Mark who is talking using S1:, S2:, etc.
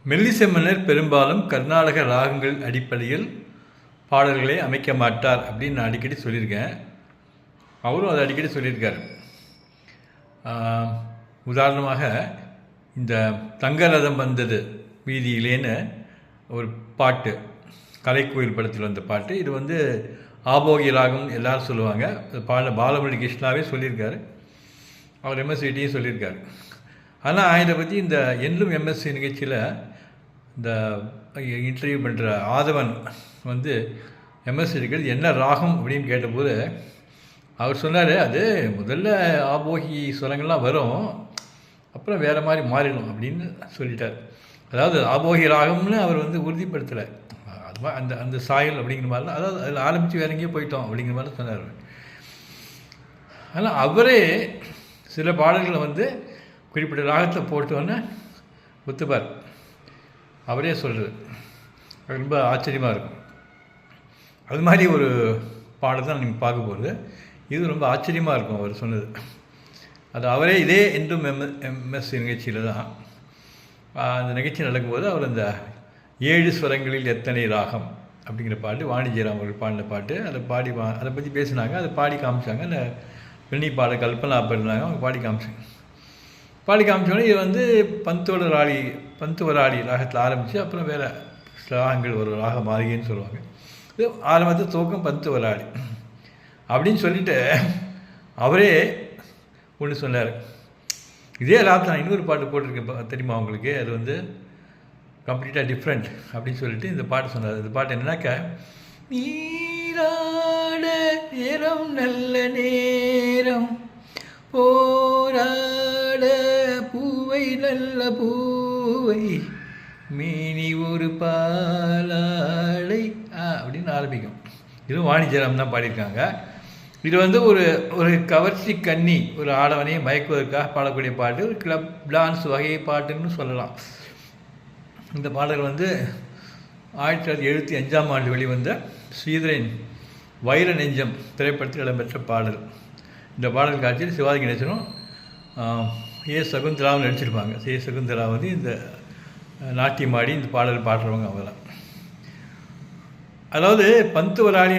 S1: மெல்லிசை மன்னர் பெரும்பாலும் கர்நாடக ராகங்கள் அடிப்படையில் பாடல்களை அமைக்க மாட்டார் அப்படின்னு நான் அடிக்கடி சொல்லியிருக்கேன். அவரும் அதை அடிக்கடி சொல்லியிருக்கார். உதாரணமாக இந்த தங்கரதம் வந்தது வீதியிலேன்னு ஒரு பாட்டு, கலைக்கோயில் படத்தில் வந்த பாட்டு. இது வந்து ஆபோகி ராகம் எல்லோரும் சொல்லுவாங்க. பாலமுரளி கிருஷ்ணாவே சொல்லியிருக்காரு, அவர் எம்எஸ்சிட்டையும் சொல்லியிருக்காரு. ஆனால் இதை பற்றி இந்த என்றும் எம்எஸ்சி நிகழ்ச்சியில் இந்த இன்டர்வியூ பண்ணுற ஆதவன் வந்து எம்எஸ்சி இருக்கிறது என்ன ராகம் அப்படின்னு கேட்டபோது அவர் சொன்னார், அது முதல்ல ஆபோகி சுரங்கள்லாம் வரும், அப்புறம் வேறு மாதிரி மாறிடும் அப்படின்னு சொல்லிட்டார். அதாவது ஆபோகி ராகம்னு அவர் வந்து உறுதிப்படுத்தலை, அது அந்த அந்த சாயல் அப்படிங்கிற மாதிரிலாம், அதாவது அதில் ஆரம்பித்து வேற எங்கேயோ போயிட்டோம் அப்படிங்கிற மாதிரி சொன்னார். ஆனால் அவரே சில பாடல்களை வந்து குறிப்பிட்ட ராகத்தை போட்டோன்னு ஒத்துப்பார். அவரே சொல்கிறது அது ரொம்ப ஆச்சரியமாக இருக்கும். அது மாதிரி ஒரு பாடல் தான் நீங்கள் பார்க்க போகிறது. இது ரொம்ப ஆச்சரியமாக இருக்கும் அவர் சொன்னது. அது அவரே இதே என்றும் எம்எஸ்சி நிகழ்ச்சியில் தான் அந்த நிகழ்ச்சி நடக்கும்போது அவர் அந்த 7 ஸ்வரங்களில் எத்தனை ராகம் அப்படிங்கிற பாட்டு வாணிஜ்யராம் அவர்கள் பாடின பாட்டு, அதை அதை பற்றி பேசினாங்க. அதை பாடி காமிச்சாங்க. அந்த வெண்ணி பாட கல்பனா பாடினாங்க, அவங்க பாடி காமிச்சோன்னே இது வந்து பந்துவராளி ராகத்தில் ஆரம்பித்து அப்புறம் வேறு ராகங்கள் ஒரு ராக மாளிகைன்னு சொல்லுவாங்க. இது ஆரம்பத்தில் துவக்கம் பந்துவராளி அப்படின்னு சொல்லிட்டு அவரே ஒன்று சொன்னார். இதே ராகத்தை நான் இன்னொரு பாட்டு போட்டிருக்கேன் தெரியுமா உங்களுக்கு, அது வந்து கம்ப்ளீட்டாக டிஃப்ரெண்ட் அப்படின்னு சொல்லிட்டு இந்த பாட்டு சொன்னார். இந்த பாட்டு என்னன்னாக்கா, நீராட நேரம் நல்ல நேரம், போராட பூவை நல்ல பூவை, மீனி ஒரு பாலாடை அப்படின்னு ஆரம்பிக்கும். இதுவும் வாணிஜ்யராம் தான் பாடியிருக்காங்க. இது வந்து ஒரு கவர்ச்சி கன்னி, ஒரு ஆடவனையும் மயக்குவதற்காக பாடக்கூடிய பாட்டு, ஒரு கிளப் டான்ஸ் வகை பாட்டுன்னு சொல்லலாம். இந்த பாடல் வந்து 1975ஆம் ஆண்டு வெளிவந்த ஸ்ரீதரின் வைர நெஞ்சம் திரைப்படத்தில் இடம்பெற்ற பாடல். இந்த பாடல் காட்சியில் சிவாஜி கணேசனும் சகுந்தராவும் நடிச்சிருப்பாங்க. சகுந்தரா வந்து இந்த நாட்டியமாடி இந்த பாடல் பாடுறவங்க அவங்க தான். அதாவது பந்துவராளி